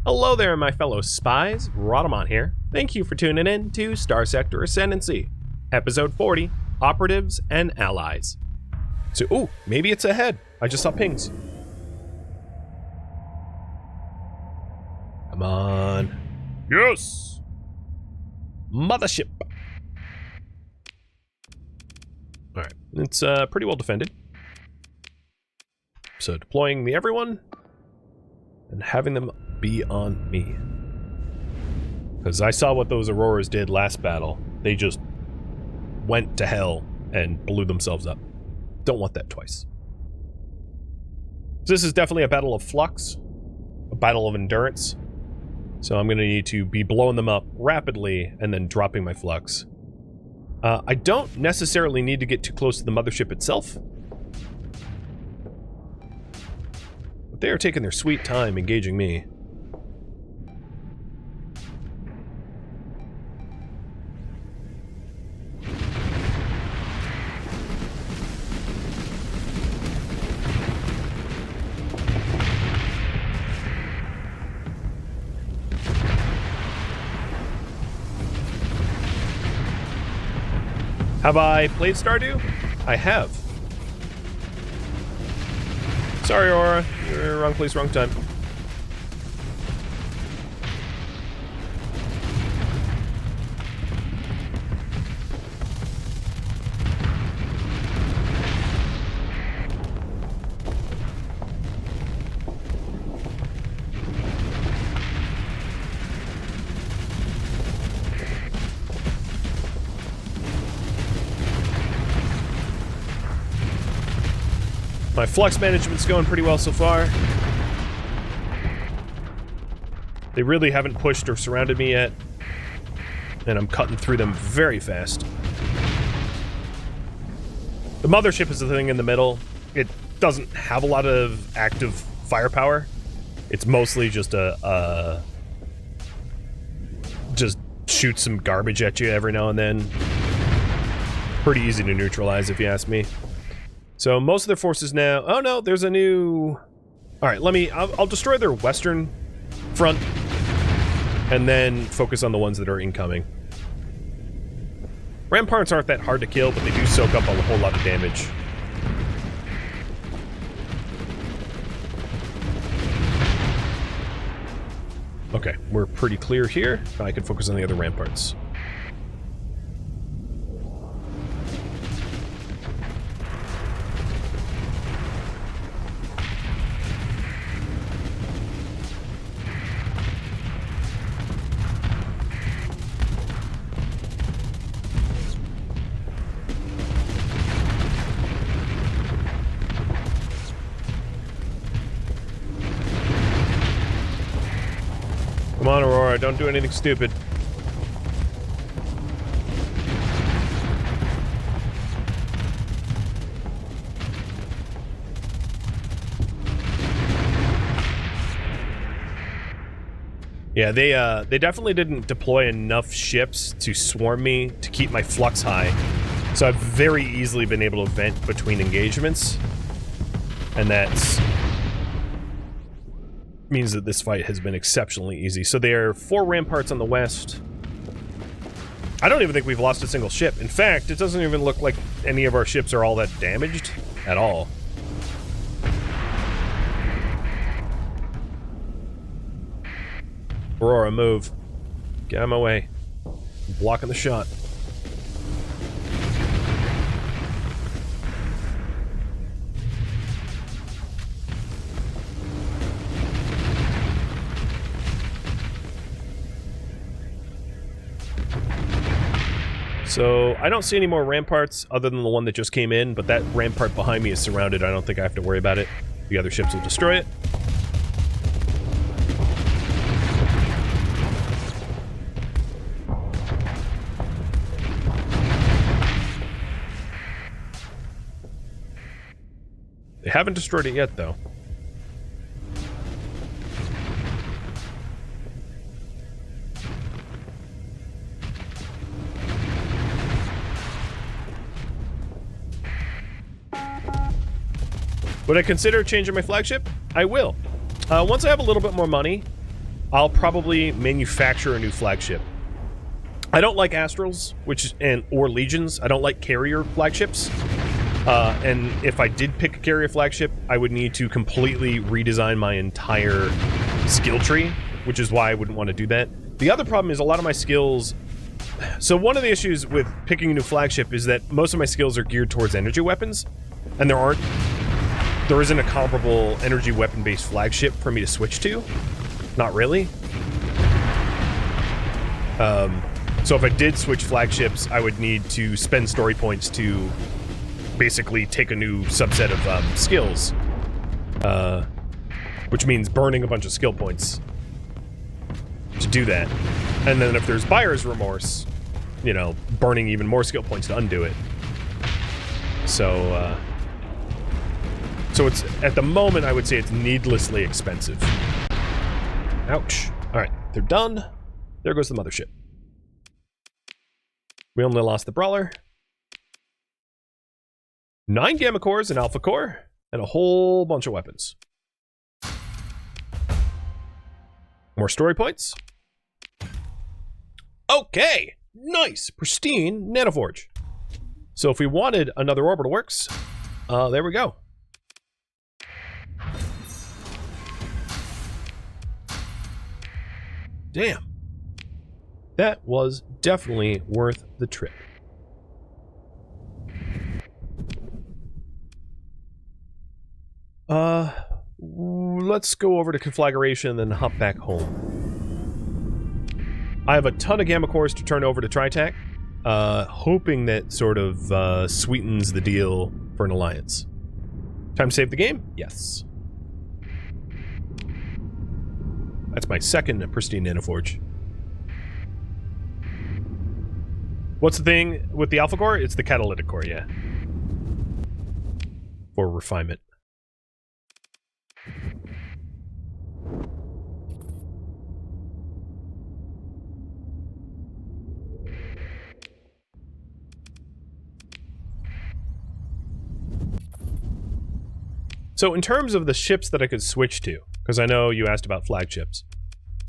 Hello there, my fellow spies. Rhadamant here. Thank you for tuning in to Starsector Ascendancy, Episode 40, Operatives and Allies. So, ooh, maybe it's ahead. I just saw pings. Come on. Yes! Mothership. Alright, it's pretty well defended. So deploying the everyone and having them be on me. Because I saw what those Auroras did last battle. They just went to hell and blew themselves up. Don't want that twice. So this is definitely a battle of flux, a battle of endurance. So I'm going to need to be blowing them up rapidly and then dropping my flux. I don't necessarily need to get too close to the mothership itself. But they are taking their sweet time engaging me. Have I played Stardew? I have. Sorry, Aurora. You're wrong place, wrong time. My flux management's going pretty well so far. They really haven't pushed or surrounded me yet, and I'm cutting through them very fast. The mothership is the thing in the middle. It doesn't have a lot of active firepower. It's mostly just just shoot some garbage at you every now and then. Pretty easy to neutralize, if you ask me. So most of their forces now... Oh no, there's a new... Alright, I'll destroy their western front and then focus on the ones that are incoming. Ramparts aren't that hard to kill, but they do soak up a whole lot of damage. Okay, we're pretty clear here. I can focus on the other ramparts. Come on, Aurora, don't do anything stupid. Yeah, they definitely didn't deploy enough ships to swarm me to keep my flux high. So I've very easily been able to vent between engagements. And that's... means that this fight has been exceptionally easy. So there are 4 ramparts on the west. I don't even think we've lost a single ship. In fact, it doesn't even look like any of our ships are all that damaged at all. Aurora, move. Get out of my way. I'm blocking the shot. So, I don't see any more ramparts other than the one that just came in, but that rampart behind me is surrounded. I don't think I have to worry about it. The other ships will destroy it. They haven't destroyed it yet, though. Would I consider changing my flagship? I will. Once I have a little bit more money, I'll probably manufacture a new flagship. I don't like Astrals, or Legions. I don't like carrier flagships. And if I did pick a carrier flagship, I would need to completely redesign my entire skill tree, which is why I wouldn't want to do that. The other problem is a lot of my skills... So one of the issues with picking a new flagship is that most of my skills are geared towards energy weapons, and there isn't a comparable energy weapon-based flagship for me to switch to. Not really. So if I did switch flagships, I would need to spend story points to basically take a new subset of skills, which means burning a bunch of skill points to do that. And then if there's buyer's remorse, you know, burning even more skill points to undo it. So it's, at the moment, I would say it's needlessly expensive. Ouch. Alright, they're done. There goes the mothership. We only lost the brawler. 9 gamma cores, an alpha core, and a whole bunch of weapons. More story points. Okay, nice, pristine nanoforge. So if we wanted another orbital works, there we go. Damn. That was definitely worth the trip. Let's go over to conflagration and then hop back home. I have a ton of gamma cores to turn over to Tritac, hoping that sort of sweetens the deal for an alliance. Time to save the game? Yes. That's my second pristine nanoforge. What's the thing with the alpha core? It's the catalytic core, yeah. For refinement. So in terms of the ships that I could switch to, because I know you asked about flagships,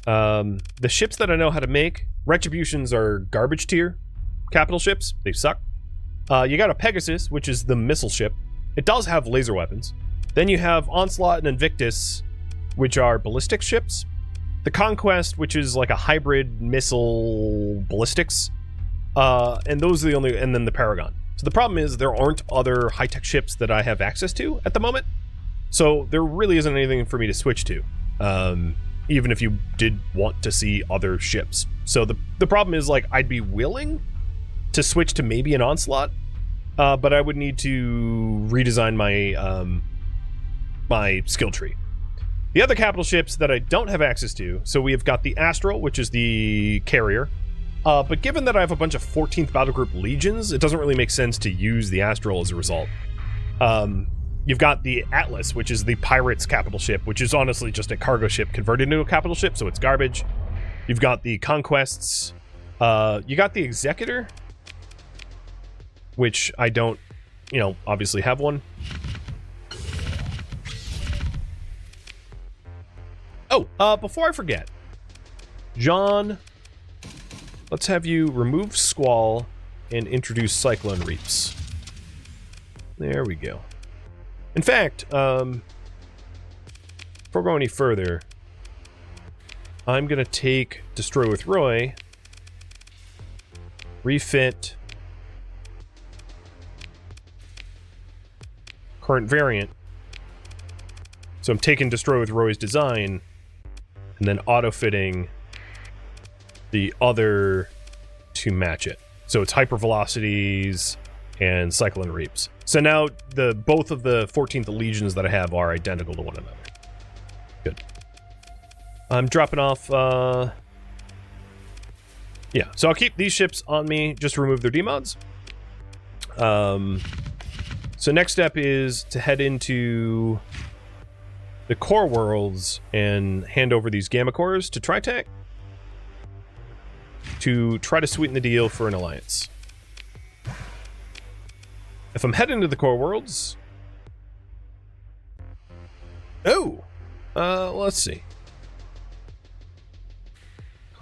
the ships that I know how to make, Retributions are garbage tier capital ships. They suck. You got a Pegasus, which is the missile ship. It does have laser weapons. Then you have Onslaught and Invictus, which are ballistic ships. The Conquest, which is like a hybrid missile ballistics. And those are the only... And then the Paragon. So the problem is there aren't other high-tech ships that I have access to at the moment. So there really isn't anything for me to switch to, even if you did want to see other ships. So the problem is, like, I'd be willing to switch to maybe an Onslaught, but I would need to redesign my my skill tree. The other capital ships that I don't have access to, so we have got the Astral, which is the carrier, but given that I have a bunch of 14th Battle Group Legions, it doesn't really make sense to use the Astral as a result. You've got the Atlas, which is the Pirates capital ship, which is honestly just a cargo ship converted into a capital ship, so it's garbage. You've got the Conquests. You got the Executor, which I don't, you know, obviously have one. Oh, before I forget, John, let's have you remove Squall and introduce Cyclone Reaps. There we go. In fact, before we go any further, I'm going to take Destroy with Roy, refit current variant. So I'm taking Destroy with Roy's design and then auto-fitting the other to match it. So it's Hypervelocities and Cyclone Reaps. So now both of the 14th Legions that I have are identical to one another. Good. I'm dropping off, yeah, so I'll keep these ships on me, just remove their demods. So next step is to head into the core worlds and hand over these gamma cores to Tritac to try to sweeten the deal for an alliance. If I'm heading to the core worlds... Oh! Let's see.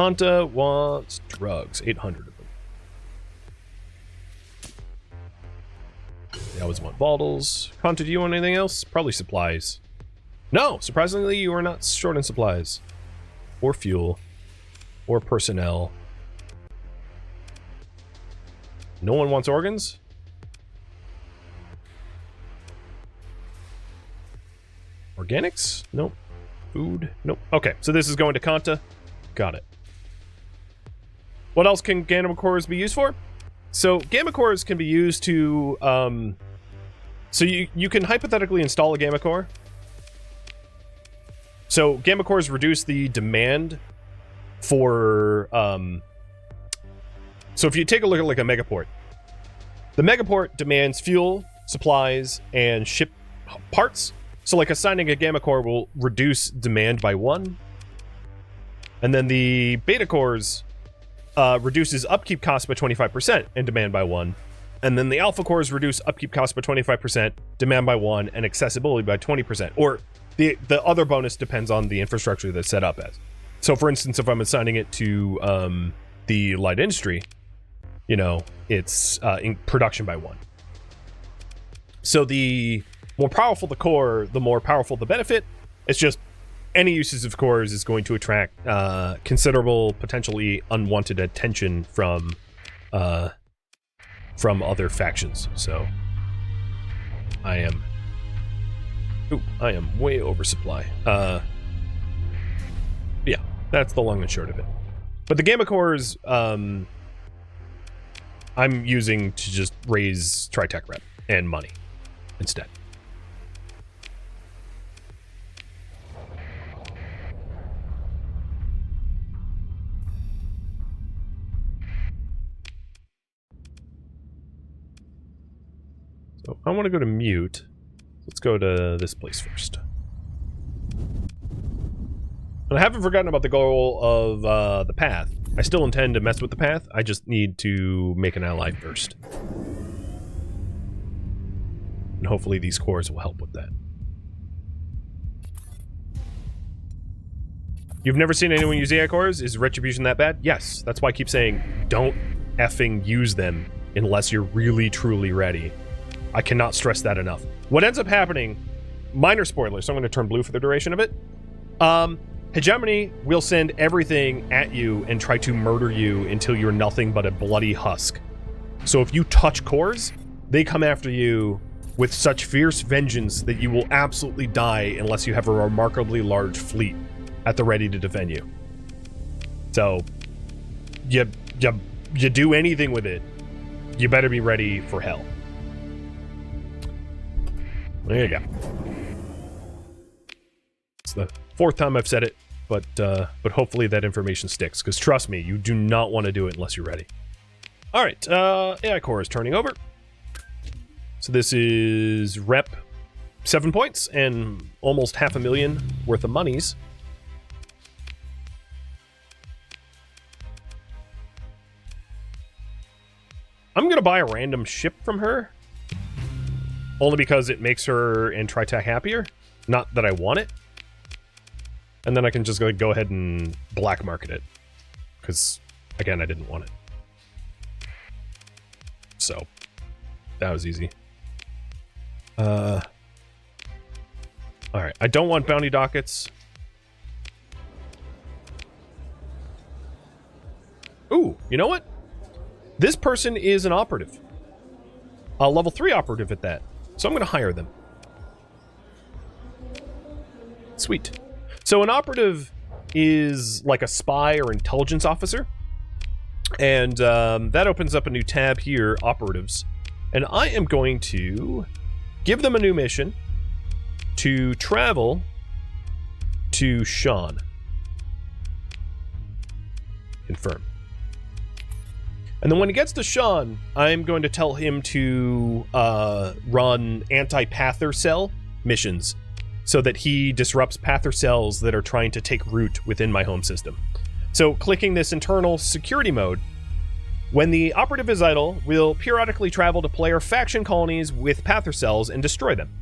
Kanta wants drugs. 800 of them. They always want bottles. Kanta, do you want anything else? Probably supplies. No! Surprisingly, you are not short on supplies. Or fuel. Or personnel. No one wants organs? Organics? Nope. Food? Nope. Okay, so this is going to Kanta. Got it. What else can gamma cores be used for? So gamma cores can be used to so you can hypothetically install a gamma core. So gamma cores reduce the demand for so if you take a look at like a megaport, the megaport demands fuel, supplies, and ship parts. So like assigning a gamma core will reduce demand by 1. And then the beta cores reduces upkeep cost by 25% and demand by 1. And then the alpha cores reduce upkeep cost by 25%, demand by 1, and accessibility by 20%. Or the other bonus depends on the infrastructure that's set up as. So for instance, if I'm assigning it to the light industry, you know, it's in production by 1. So the more powerful the core, the more powerful the benefit. It's just any uses of cores is going to attract considerable, potentially unwanted attention from other factions. So I am way oversupply. Yeah, that's the long and short of it. But the gamma cores I'm using to just raise Tritech rep and money instead. So I want to go to mute. Let's go to this place first. And I haven't forgotten about the goal of the path. I still intend to mess with the path. I just need to make an ally first. And hopefully these cores will help with that. You've never seen anyone use AI cores? Is retribution that bad? Yes. That's why I keep saying don't effing use them unless you're really truly ready. I cannot stress that enough. What ends up happening, minor spoilers, so I'm going to turn blue for the duration of it. Hegemony will send everything at you and try to murder you until you're nothing but a bloody husk. So if you touch cores, they come after you with such fierce vengeance that you will absolutely die unless you have a remarkably large fleet at the ready to defend you. So, you do anything with it, you better be ready for hell. There you go. It's the 4th time I've said it, but hopefully that information sticks, because trust me, you do not want to do it unless you're ready. Alright, AI core is turning over. So this is rep 7 points and almost $500,000 worth of monies. I'm gonna buy a random ship from her. Only because it makes her and Tritech happier. Not that I want it. And then I can just go ahead and black market it. Because, again, I didn't want it. So, that was easy. Alright, I don't want bounty dockets. Ooh, you know what? This person is an operative. A level 3 operative at that. So I'm going to hire them. Sweet. So an operative is like a spy or intelligence officer. And that opens up a new tab here, Operatives. And I am going to give them a new mission to travel to Sean. Confirm. And then when he gets to Sean, I'm going to tell him to run anti-Pather cell missions so that he disrupts Pather cells that are trying to take root within my home system. So clicking this internal security mode, when the operative is idle, we'll periodically travel to player faction colonies with Pather cells and destroy them.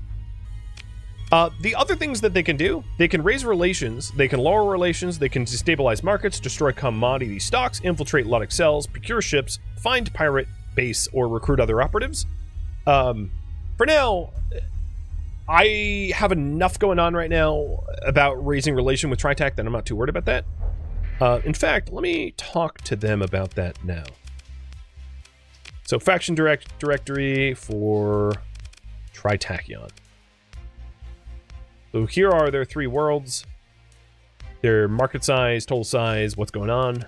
The other things that they can do, they can raise relations, they can lower relations, they can destabilize markets, destroy commodity stocks, infiltrate Ludic cells, procure ships, find pirate base, or recruit other operatives. For now, I have enough going on right now about raising relation with Tritac that I'm not too worried about that. In fact, let me talk to them about that now. So faction directory for Tritachyon. So here are their 3 worlds, their market size, total size, what's going on.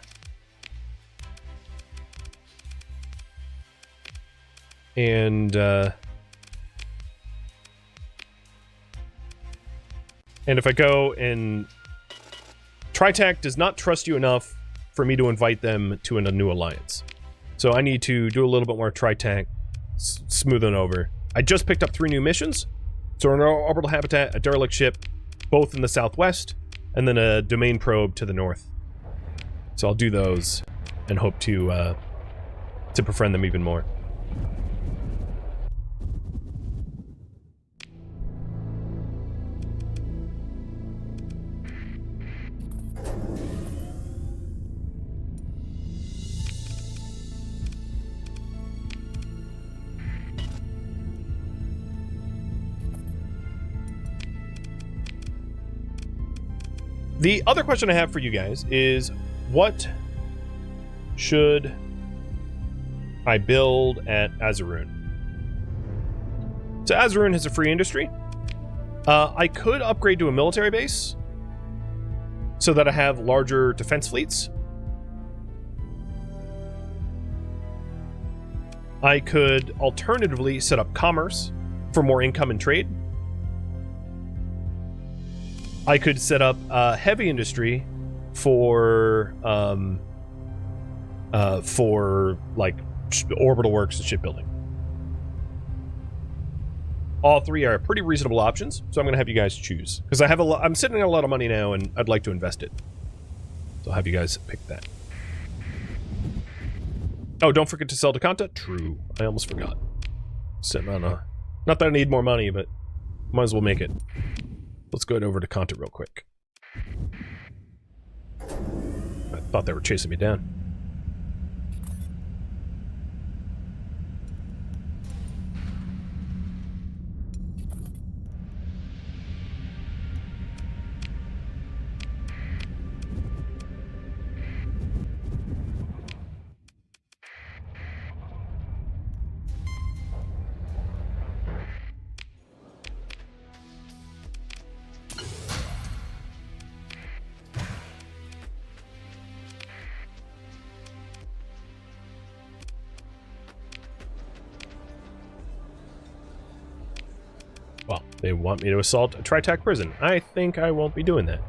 And if I go and Tritac does not trust you enough for me to invite them to a new alliance. So I need to do a little bit more Tritac, smoothing over. I just picked up 3 new missions. So an orbital habitat, a derelict ship, both in the southwest, and then a domain probe to the north. So I'll do those and hope to befriend them even more. The other question I have for you guys is, what should I build at Azarun? So Azarun has a free industry. I could upgrade to a military base so that I have larger defense fleets. I could alternatively set up commerce for more income and trade. I could set up heavy industry for like orbital works and shipbuilding. All 3 are pretty reasonable options, so I'm going to have you guys choose because I'm sitting on a lot of money now, and I'd like to invest it. So I'll have you guys pick that. Oh, don't forget to sell to Kanta. True, I almost forgot. Sitting on a, not that I need more money, but might as well make it. Let's go over to Kanta real quick. I thought they were chasing me down. Well, they want me to assault a Tritac prison. I think I won't be doing that.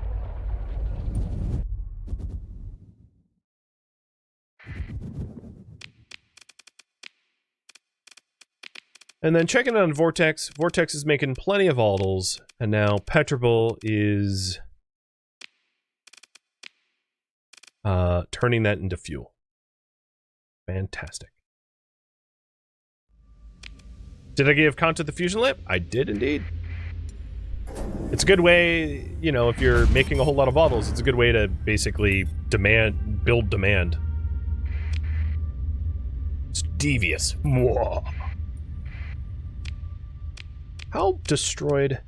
And then checking on Vortex. Vortex is making plenty of volatils, and now Petrable is turning that into fuel. Fantastic. Did I give Kanta the fusion lamp? I did indeed. It's a good way, you know, if you're making a whole lot of volatils, it's a good way to basically build demand. It's devious. Mwah. How destroyed?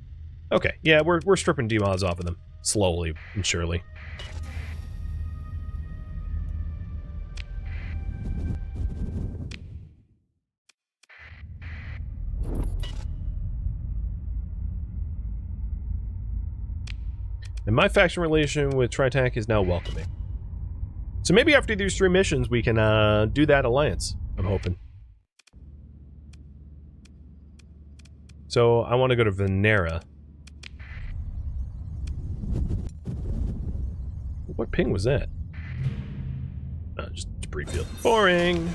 Okay, yeah, we're stripping demods off of them slowly and surely. And my faction relation with Tritac is now welcoming. So maybe after these 3 missions, we can do that alliance, I'm hoping. So I want to go to Venera. What ping was that? Just debris field. Boring.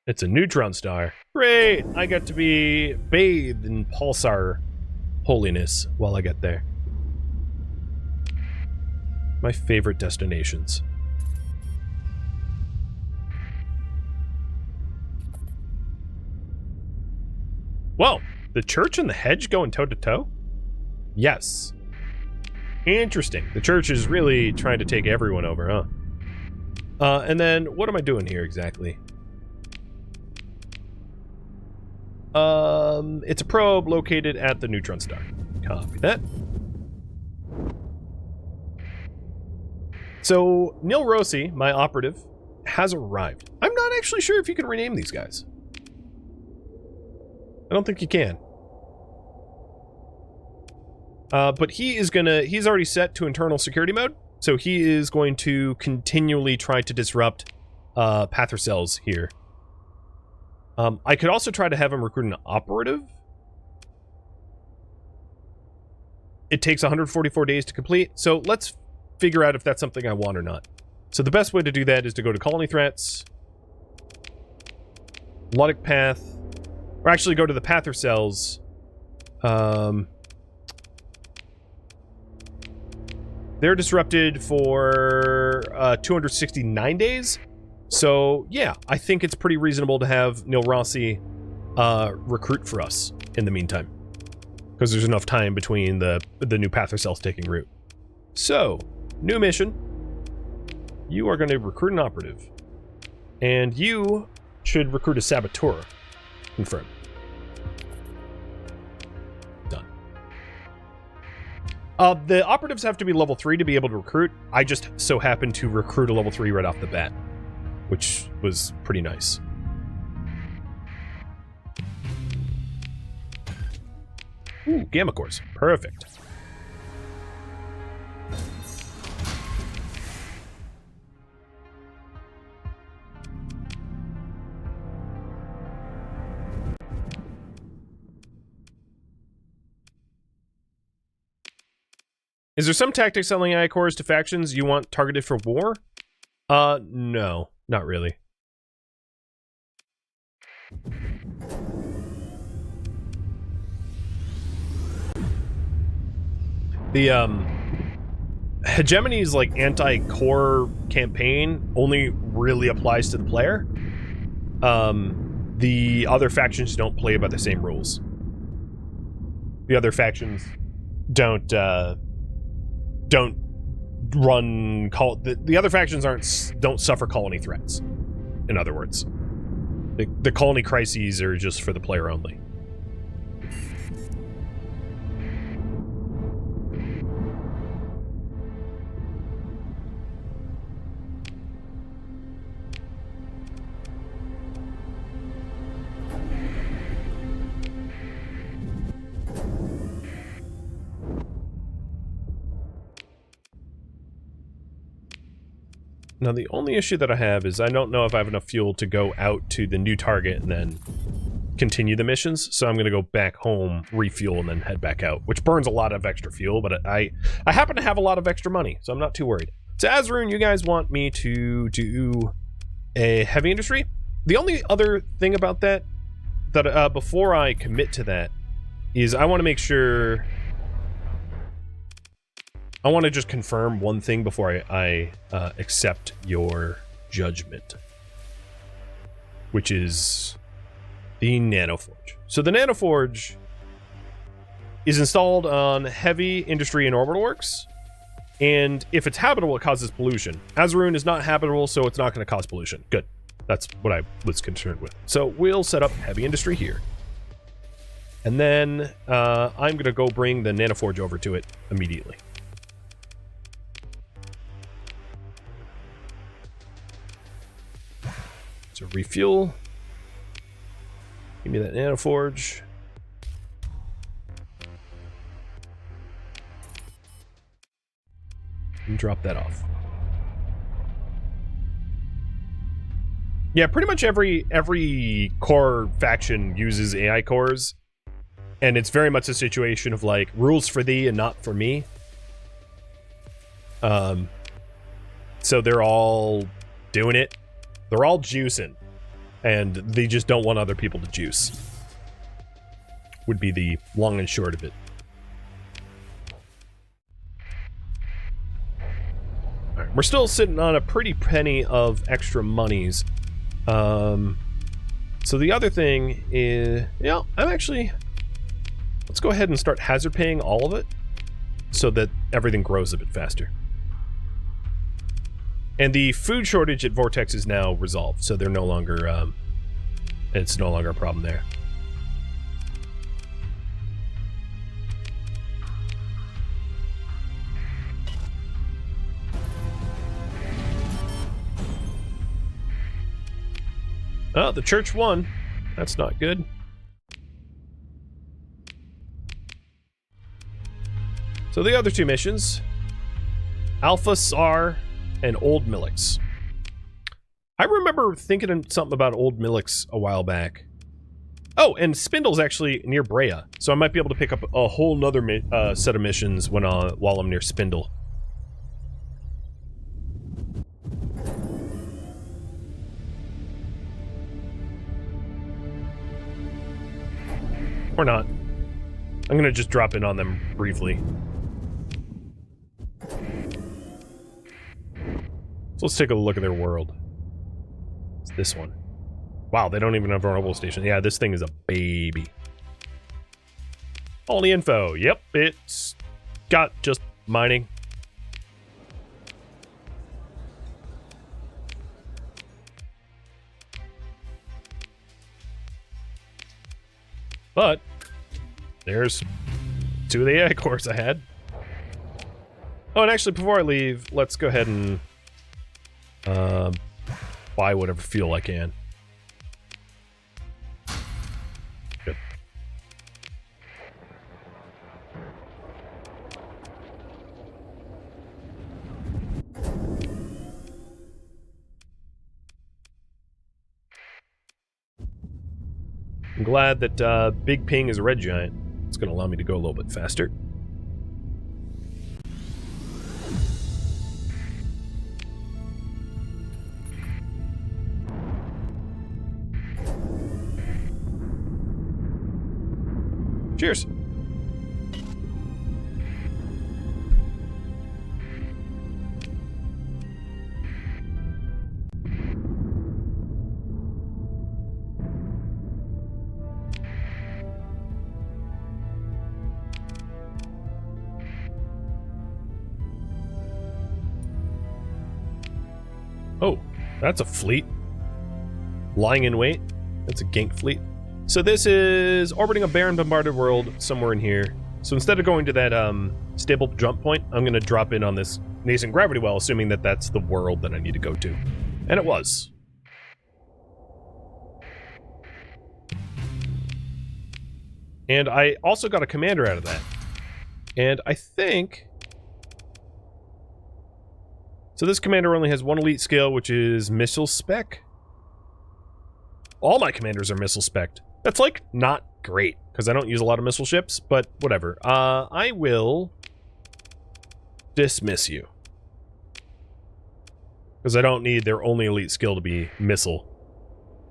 It's a neutron star. Great! I get to be bathed in pulsar holiness while I get there. My favorite destinations. Whoa, the church and the hedge going toe-to-toe? Yes. Interesting. The church is really trying to take everyone over, huh? And then, what am I doing here exactly? It's a probe located at the neutron star. Copy that. So, Neil Rossi, my operative, has arrived. I'm not actually sure if you can rename these guys. I don't think you can. But he's already set to internal security mode, so he is going to continually try to disrupt Pather cells here. I could also try to have him recruit an operative. It takes 144 days to complete, so let's figure out if that's something I want or not. So the best way to do that is to go to colony threats, Ludic path, or actually go to the Pather cells. They're disrupted for 269 days. So, yeah, I think it's pretty reasonable to have Neil Rossi recruit for us in the meantime. Because there's enough time between the new Pather cells taking root. So, new mission. You are going to recruit an operative. And you should recruit a saboteur. Confirm. Done. The operatives have to be level 3 to be able to recruit. I just so happened to recruit a level 3 right off the bat, which was pretty nice. Ooh, gamma cores. Perfect. Is there some tactic selling AI cores to factions you want targeted for war? No, not really. The, Hegemony's, like, anti-core campaign only really applies to the player. The other factions don't play by the same rules. The other factions don't run the other factions don't suffer colony threats. In other words, the colony crises are just for the player only. Now, the only issue that I have is I don't know if I have enough fuel to go out to the new target and then continue the missions, so I'm going to go back home, refuel, and then head back out, which burns a lot of extra fuel, but I happen to have a lot of extra money, so I'm not too worried. So, Azrune, you guys want me to do a heavy industry? The only other thing about that before I commit to that, is I want to make sure... I want to just confirm one thing before I accept your judgment, which is the Nanoforge. So the Nanoforge is installed on heavy industry and orbital works, and if it's habitable, it causes pollution. Azrune is not habitable, so it's not going to cause pollution. Good. That's what I was concerned with. So we'll set up heavy industry here. And then I'm going to go bring the Nanoforge over to it immediately. So refuel. Give me that Nanoforge. And drop that off. Yeah, pretty much every core faction uses AI cores. And it's very much a situation of like rules for thee and not for me. So they're all doing it. They're all juicing, and they just don't want other people to juice. Would be the long and short of it. We're still sitting on a pretty penny of extra monies. So the other thing is, I'm actually... Let's go ahead and start hazard paying all of it so that everything grows a bit faster. And the food shortage at Vortex is now resolved, so they're no longer, it's no longer a problem there. Oh, the church won. That's not good. So the other two missions, Alpha Sar and Old Millix. I remember thinking something about Old Millix a while back. Oh, and Spindle's actually near Brea, so I might be able to pick up a whole nother set of missions while I'm near Spindle. Or not. I'm gonna just drop in on them briefly. So let's take a look at their world. It's this one. Wow, they don't even have a mobile station. Yeah, this thing is a baby. All the info. Yep, it's got just mining. But there's 2 of the AI cores I had. Oh, and actually, before I leave, let's go ahead and buy whatever fuel I can. Good. I'm glad that Big Ping is a red giant. It's going to allow me to go a little bit faster. Cheers. Oh, that's a fleet. Lying in wait. That's a gank fleet. So this is orbiting a barren bombarded world somewhere in here. So instead of going to that stable jump point, I'm going to drop in on this nascent gravity well, assuming that that's the world that I need to go to. And it was. And I also got a commander out of that. And I think... So this commander only has 1 elite skill, which is missile spec. All my commanders are missile spec'd. That's, like, not great, because I don't use a lot of missile ships, but whatever. I will dismiss you. Because I don't need their only elite skill to be missile,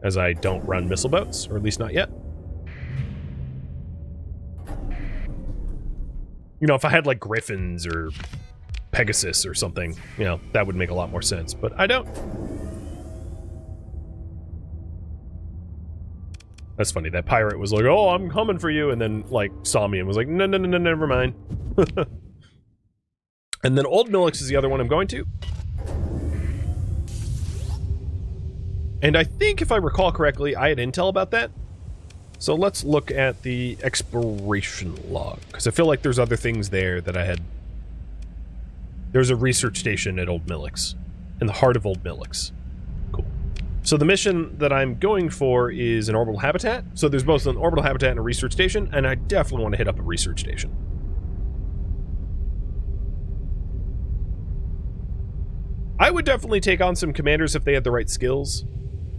as I don't run missile boats, or at least not yet. You know, if I had, like, Griffins or Pegasus or something, you know, that would make a lot more sense, but I don't. That's funny. That pirate was like, oh, I'm coming for you, and then, like, saw me and was like, no, no, no, no, never mind. And then Old Millix is the other one I'm going to. And I think, if I recall correctly, I had intel about that. So let's look at the exploration log, because I feel like there's other things there that I had. There's a research station at Old Millix, in the heart of Old Millix. Cool. So the mission that I'm going for is an orbital habitat. So there's both an orbital habitat and a research station, and I definitely want to hit up a research station. I would definitely take on some commanders if they had the right skills.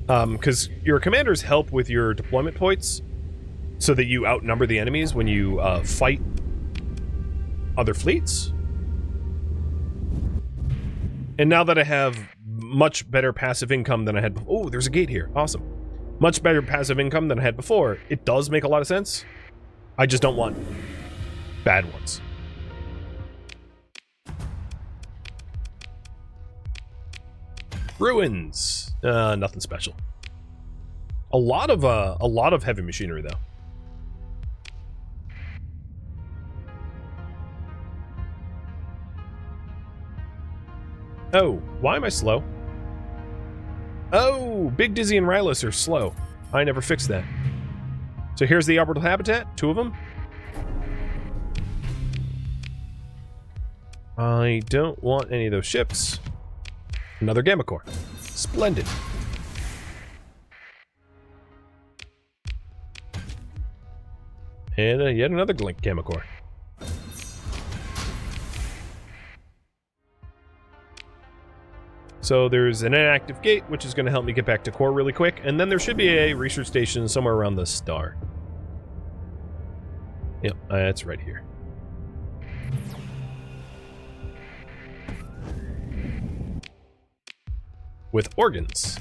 Because your commanders help with your deployment points, so that you outnumber the enemies when you fight other fleets. And now that I have much better passive income than I had before... Oh, there's a gate here. Awesome. Much better passive income than I had before. It does make a lot of sense. I just don't want bad ones. Ruins. Nothing special. A lot of heavy machinery though. Oh, why am I slow? Oh, Big Dizzy and Rylus are slow. I never fixed that. So here's the orbital habitat, 2 of them. I don't want any of those ships. Another Gamma Core. Splendid. And yet another Gamma Core. So there's an inactive gate, which is going to help me get back to core really quick. And then there should be a research station somewhere around the star. Yep, that's right here. With organs.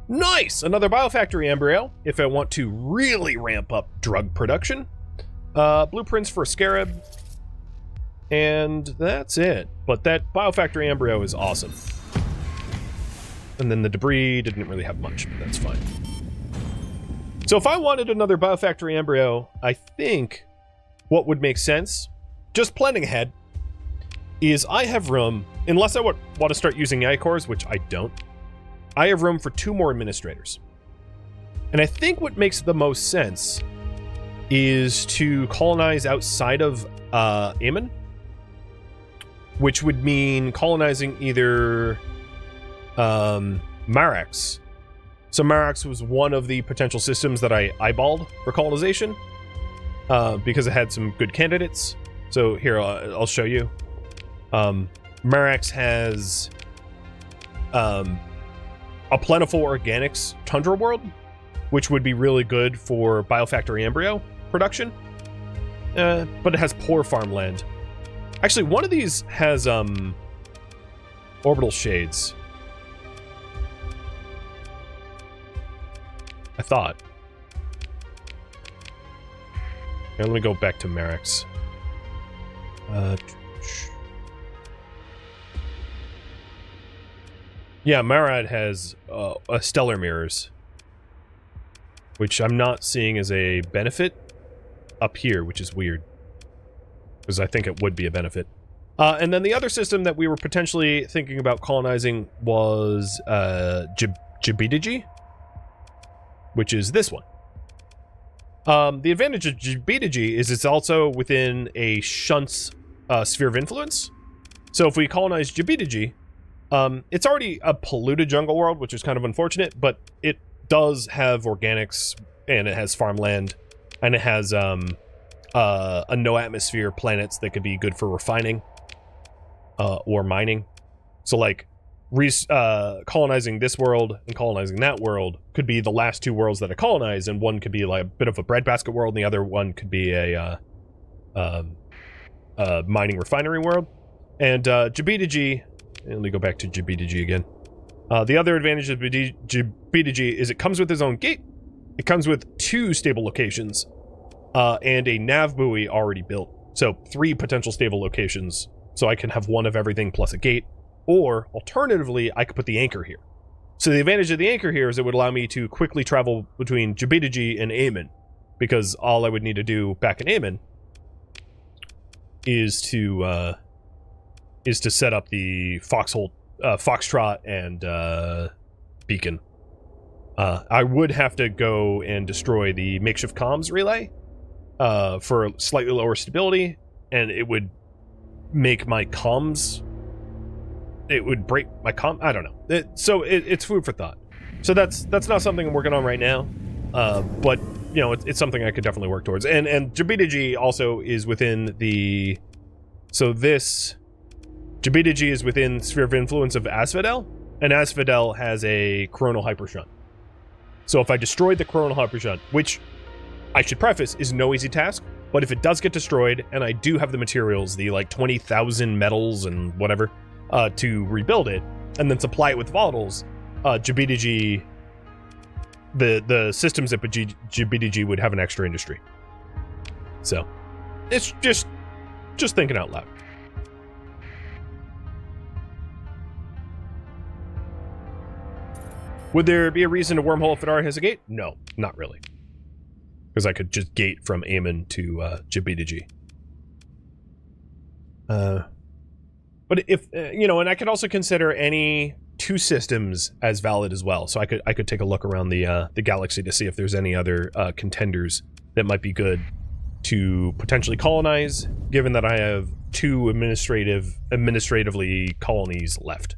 Nice! Another biofactory embryo, if I want to really ramp up drug production. Blueprints for a scarab. And that's it. But that biofactory embryo is awesome. And then the debris didn't really have much, but that's fine. So if I wanted another biofactory embryo, I think what would make sense, just planning ahead, is I have room, unless I want to start using AI cores, which I don't, I have room for 2 more administrators. And I think what makes the most sense is to colonize outside of Amon, which would mean colonizing either Marax. So Marax was one of the potential systems that I eyeballed for colonization because it had some good candidates. So here, I'll show you. Marax has a plentiful organics tundra world, which would be really good for biofactory embryo production, but it has poor farmland. Actually, one of these has orbital shades. I thought. Here, let me go back to Marax. Yeah, Marad has stellar mirrors, which I'm not seeing as a benefit up here, which is weird. Because I think it would be a benefit. And then the other system that we were potentially thinking about colonizing was Jabidiji, which is this one. The advantage of Jabidiji is it's also within a Shunt's sphere of influence. So if we colonize Jabidiji, it's already a polluted jungle world, which is kind of unfortunate, but it does have organics, and it has farmland, and it has a no-atmosphere planets that could be good for refining or mining. So, like, colonizing this world and colonizing that world could be the last 2 worlds that I colonize, and one could be like a bit of a breadbasket world, and the other one could be a mining refinery world. And Jabidiji, let me go back to Jabidiji again. The other advantage of Jabidiji is it comes with its own gate. It comes with 2 stable locations and a nav buoy already built. So 3 potential stable locations. So I can have one of everything plus a gate. Or, alternatively, I could put the anchor here. So the advantage of the anchor here is it would allow me to quickly travel between Jabidiji and Amon. Because all I would need to do back in Amon is to set up the Foxtrot and beacon. I would have to go and destroy the makeshift comms relay for slightly lower stability, and it would make my comms... It would break my I don't know. It's food for thought. So that's not something I'm working on right now, but you know, it's something I could definitely work towards. And Jabidiji also is within the... So this... Jabidiji is within sphere of influence of Asphodel, and Asphodel has a coronal hypershunt. So if I destroyed the coronal hypershunt, which I should preface is no easy task, but if it does get destroyed, and I do have the materials, the like 20,000 metals and whatever, to rebuild it, and then supply it with volatiles, Jabidiji, the systems at Jabidiji would have an extra industry. So, it's just thinking out loud. Would there be a reason to wormhole Fedara has a gate? No, not really. Because I could just gate from Amon to Jabitaji. But if, you know, and I could also consider any two systems as valid as well. So I could take a look around the galaxy to see if there's any other contenders that might be good to potentially colonize, given that I have two administratively colonies left.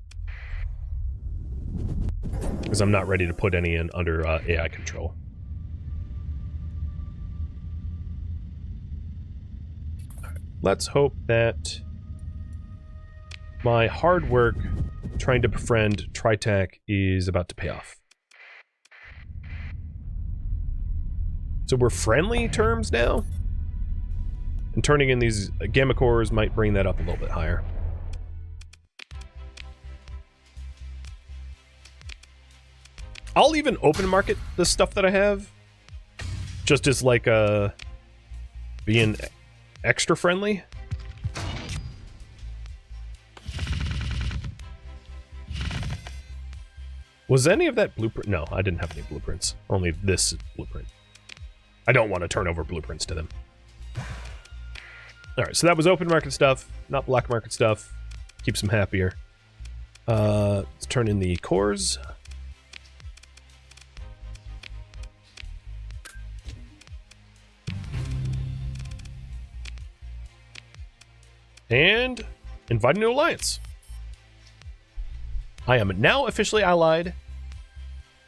Because I'm not ready to put any in under AI control. Let's hope that my hard work trying to befriend Tritac is about to pay off. So we're friendly terms now? And turning in these gamma cores might bring that up a little bit higher. I'll even open market the stuff that I have. Just as like being extra friendly. Was any of that blueprint? No, I didn't have any blueprints. Only this blueprint. I don't want to turn over blueprints to them. Alright, so that was open market stuff, not black market stuff. Keeps them happier. Let's turn in the cores. And invite a new alliance. I am now officially allied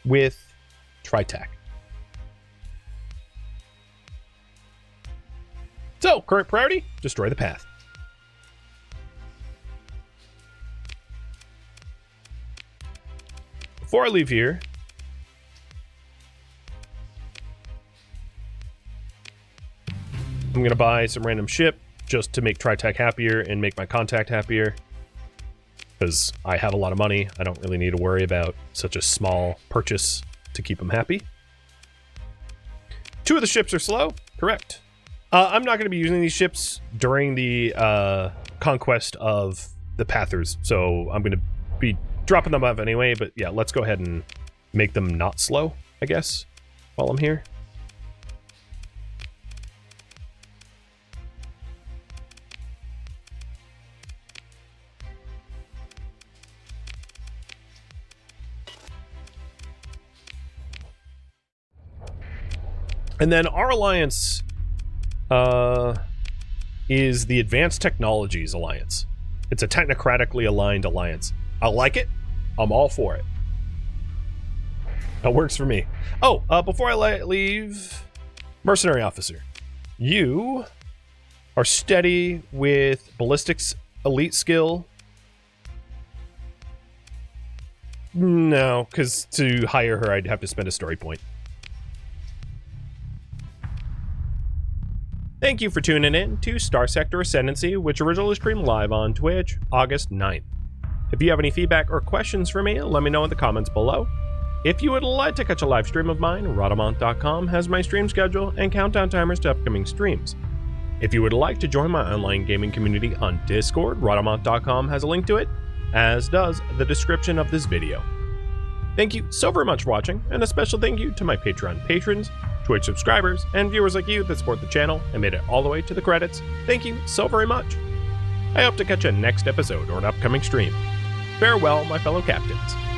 with Tritac. So, current priority, destroy the path. Before I leave here, I'm going to buy some random ship just to make Tritac happier and make my contact happier. Because I have a lot of money. I don't really need to worry about such a small purchase to keep them happy. 2 of the ships are slow. Correct. I'm not going to be using these ships during the conquest of the Pathers. So I'm going to be dropping them off anyway. But yeah, let's go ahead and make them not slow, I guess, while I'm here. And then our alliance is the Advanced Technologies Alliance. It's a technocratically aligned alliance. I like it. I'm all for it. That works for me. Oh, before I leave, Mercenary Officer. You are steady with Ballistics Elite skill. No, because to hire her, I'd have to spend a story point. Thank you for tuning in to Starsector Ascendancy, which originally streamed live on Twitch, August 9th. If you have any feedback or questions for me, let me know in the comments below. If you would like to catch a live stream of mine, Rhadamant.com has my stream schedule and countdown timers to upcoming streams. If you would like to join my online gaming community on Discord, Rhadamant.com has a link to it, as does the description of this video. Thank you so very much for watching, and a special thank you to my Patreon patrons, Twitch subscribers, and viewers like you that support the channel and made it all the way to the credits. Thank you so very much. I hope to catch you next episode or an upcoming stream. Farewell, my fellow captains.